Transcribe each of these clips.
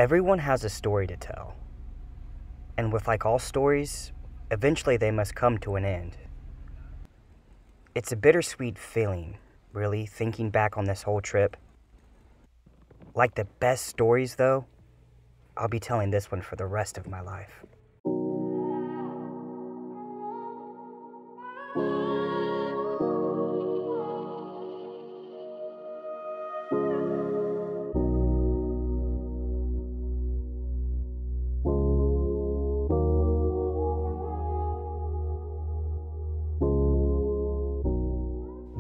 Everyone has a story to tell. And with like all stories, eventually they must come to an end. It's a bittersweet feeling, really, thinking back on this whole trip. Like the best stories, though, I'll be telling this one for the rest of my life.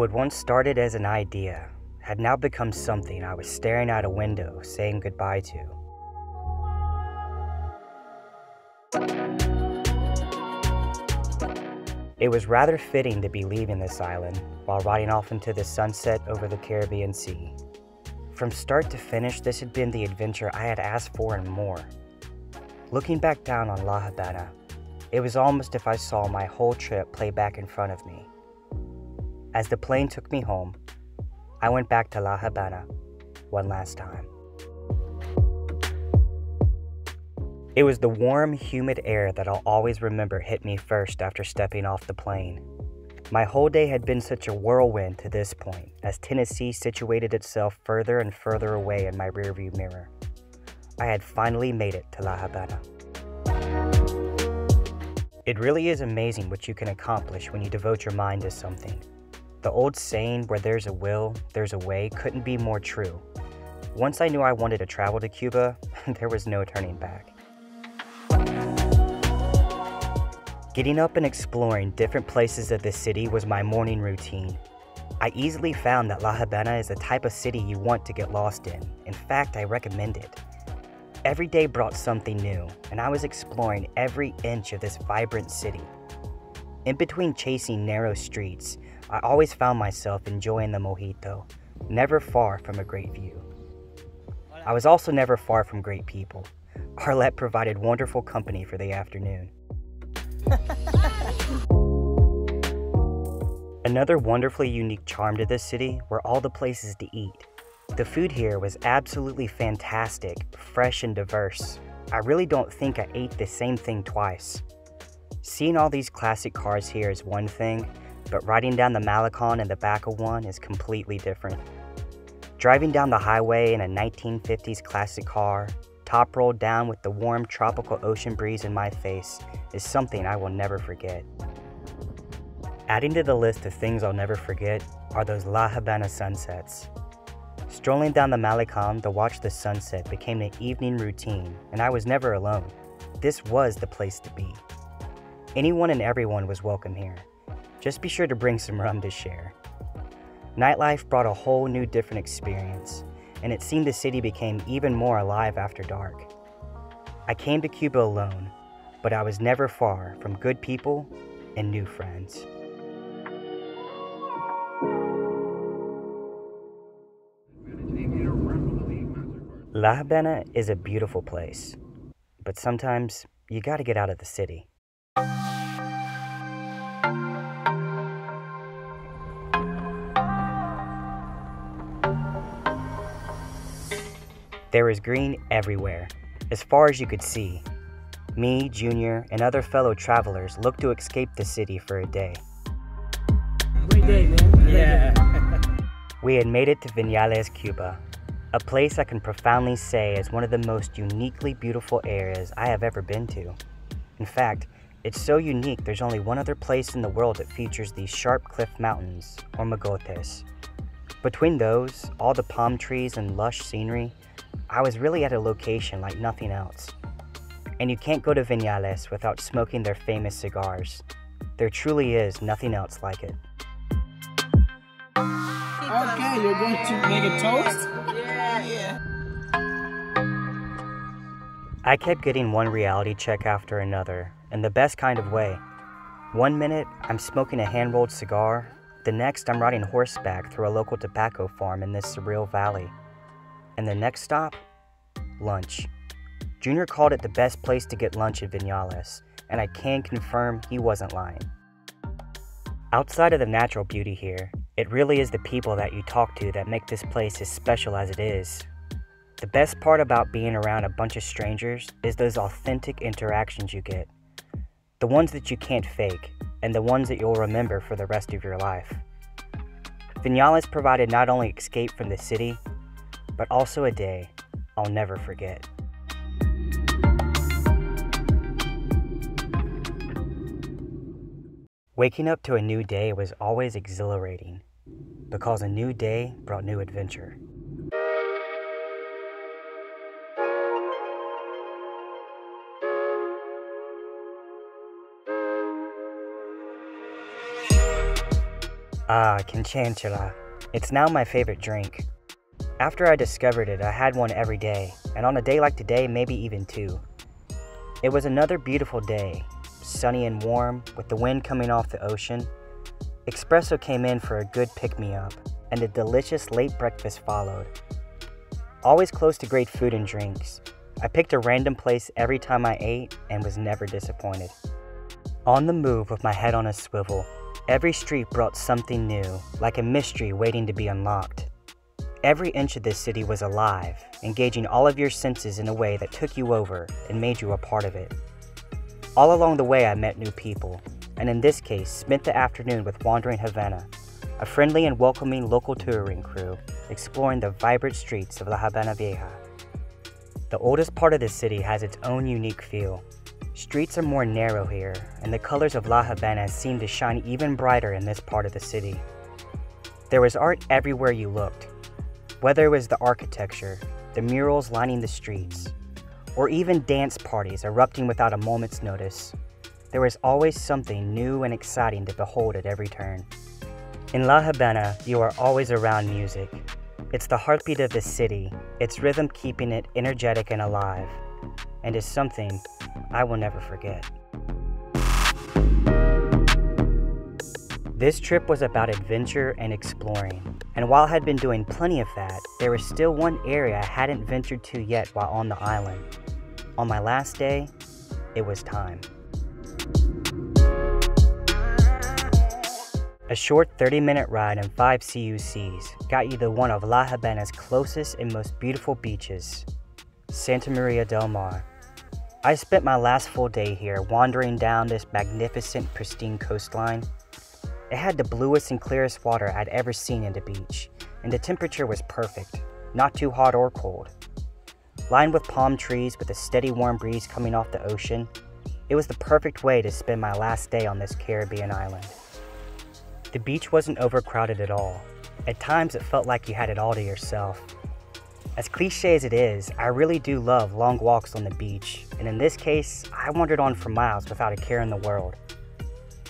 What once started as an idea had now become something I was staring out a window saying goodbye to. It was rather fitting to be leaving this island while riding off into the sunset over the Caribbean Sea. From start to finish, this had been the adventure I had asked for and more. Looking back down on La Habana, it was almost if I saw my whole trip play back in front of me. As the plane took me home, I went back to La Habana one last time. It was the warm, humid air that I'll always remember hit me first after stepping off the plane. My whole day had been such a whirlwind to this point, as Tennessee situated itself further and further away in my rearview mirror. I had finally made it to La Habana. It really is amazing what you can accomplish when you devote your mind to something. The old saying, where there's a will, there's a way, couldn't be more true. Once I knew I wanted to travel to Cuba, there was no turning back. Getting up and exploring different places of the city was my morning routine. I easily found that La Habana is the type of city you want to get lost in. In fact, I recommend it. Every day brought something new, and I was exploring every inch of this vibrant city. In between chasing narrow streets, I always found myself enjoying the mojito, never far from a great view. I was also never far from great people. Arlette provided wonderful company for the afternoon. Another wonderfully unique charm to this city were all the places to eat. The food here was absolutely fantastic, fresh and diverse. I really don't think I ate the same thing twice. Seeing all these classic cars here is one thing, but riding down the Malecon in the back of one is completely different. Driving down the highway in a 1950s classic car, top rolled down with the warm tropical ocean breeze in my face, is something I will never forget. Adding to the list of things I'll never forget are those La Habana sunsets. Strolling down the Malecon to watch the sunset became an evening routine, and I was never alone. This was the place to be. Anyone and everyone was welcome here. Just be sure to bring some rum to share. Nightlife brought a whole new different experience, and it seemed the city became even more alive after dark. I came to Cuba alone, but I was never far from good people and new friends. La Habana is a beautiful place, but sometimes you gotta get out of the city. There is green everywhere, as far as you could see. Me, Junior, and other fellow travelers looked to escape the city for a day. Great day, man. Yeah. We had made it to Viñales, Cuba, a place I can profoundly say is one of the most uniquely beautiful areas I have ever been to. In fact, it's so unique there's only one other place in the world that features these sharp cliff mountains, or mogotes. Between those, all the palm trees and lush scenery, I was really at a location like nothing else. And you can't go to Viñales without smoking their famous cigars. There truly is nothing else like it. Okay, you're going to make a toast? Yeah. I kept getting one reality check after another, in the best kind of way. One minute, I'm smoking a hand-rolled cigar. The next, I'm riding horseback through a local tobacco farm in this surreal valley. And the next stop? Lunch. Junior called it the best place to get lunch in Viñales, and I can confirm he wasn't lying. Outside of the natural beauty here, it really is the people that you talk to that make this place as special as it is. The best part about being around a bunch of strangers is those authentic interactions you get. The ones that you can't fake, and the ones that you'll remember for the rest of your life. Viñales provided not only escape from the city, but also a day I'll never forget. Waking up to a new day was always exhilarating, because a new day brought new adventure. Canchanchula. It's now my favorite drink. After I discovered it, I had one every day, and on a day like today, maybe even two. It was another beautiful day, sunny and warm, with the wind coming off the ocean. Espresso came in for a good pick-me-up, and a delicious late breakfast followed. Always close to great food and drinks, I picked a random place every time I ate and was never disappointed. On the move with my head on a swivel, every street brought something new, like a mystery waiting to be unlocked. Every inch of this city was alive, engaging all of your senses in a way that took you over and made you a part of it. All along the way I met new people, and in this case spent the afternoon with Wandering Habana, a friendly and welcoming local touring crew exploring the vibrant streets of La Habana Vieja. The oldest part of the city has its own unique feel. Streets are more narrow here, and the colors of La Habana seem to shine even brighter in this part of the city. There was art everywhere you looked. Whether it was the architecture, the murals lining the streets, or even dance parties erupting without a moment's notice, there was always something new and exciting to behold at every turn. In La Habana, you are always around music. It's the heartbeat of the city, its rhythm keeping it energetic and alive, and is something I will never forget. This trip was about adventure and exploring, and while I had been doing plenty of that, there was still one area I hadn't ventured to yet while on the island. On my last day, it was time. A short 30-minute ride and 5 CUCs got you to one of La Habana's closest and most beautiful beaches, Santa Maria del Mar. I spent my last full day here wandering down this magnificent, pristine coastline. It had the bluest and clearest water I'd ever seen in the beach, and the temperature was perfect, not too hot or cold. Lined with palm trees with a steady warm breeze coming off the ocean, it was the perfect way to spend my last day on this Caribbean island. The beach wasn't overcrowded at all. At times it felt like you had it all to yourself. As cliche as it is, I really do love long walks on the beach, and in this case, I wandered on for miles without a care in the world.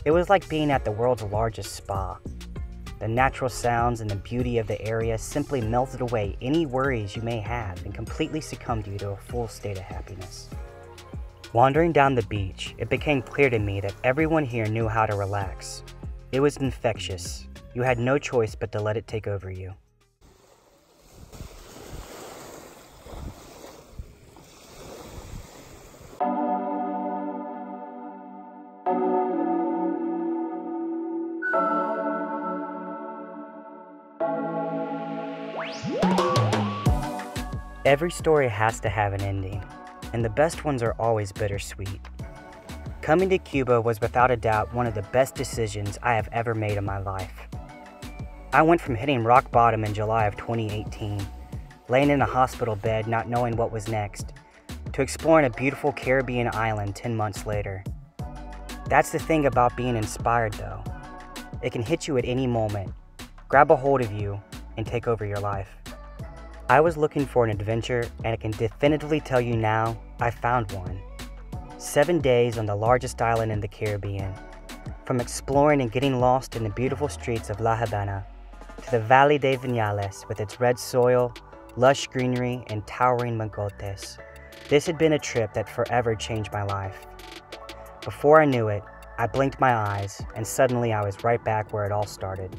It was like being at the world's largest spa. The natural sounds and the beauty of the area simply melted away any worries you may have and completely succumbed you to a full state of happiness. Wandering down the beach, it became clear to me that everyone here knew how to relax. It was infectious. You had no choice but to let it take over you. Every story has to have an ending, and the best ones are always bittersweet. Coming to Cuba was without a doubt one of the best decisions I have ever made in my life. I went from hitting rock bottom in July of 2018, laying in a hospital bed not knowing what was next, to exploring a beautiful Caribbean island 10 months later. That's the thing about being inspired though. It can hit you at any moment, grab a hold of you, and take over your life. I was looking for an adventure, and I can definitively tell you now, I found one. 7 days on the largest island in the Caribbean. From exploring and getting lost in the beautiful streets of La Habana, to the Valley de Viñales with its red soil, lush greenery, and towering magotes. This had been a trip that forever changed my life. Before I knew it, I blinked my eyes, and suddenly I was right back where it all started.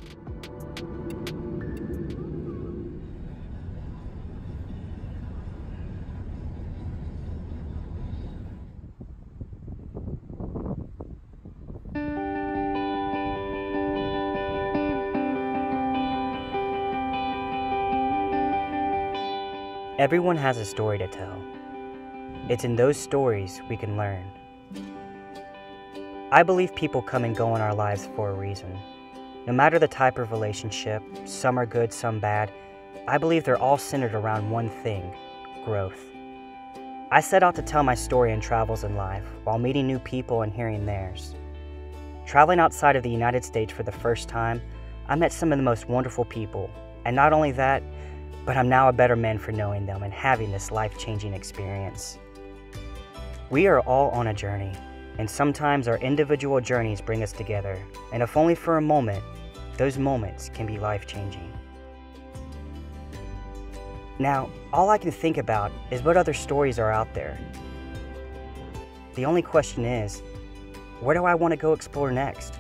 Everyone has a story to tell. It's in those stories we can learn. I believe people come and go in our lives for a reason. No matter the type of relationship, some are good, some bad, I believe they're all centered around one thing: growth. I set out to tell my story and travels in life while meeting new people and hearing theirs. Traveling outside of the United States for the first time, I met some of the most wonderful people, and not only that, but I'm now a better man for knowing them and having this life-changing experience. We are all on a journey, and sometimes our individual journeys bring us together, and if only for a moment, those moments can be life-changing. Now, all I can think about is what other stories are out there. The only question is, where do I want to go explore next?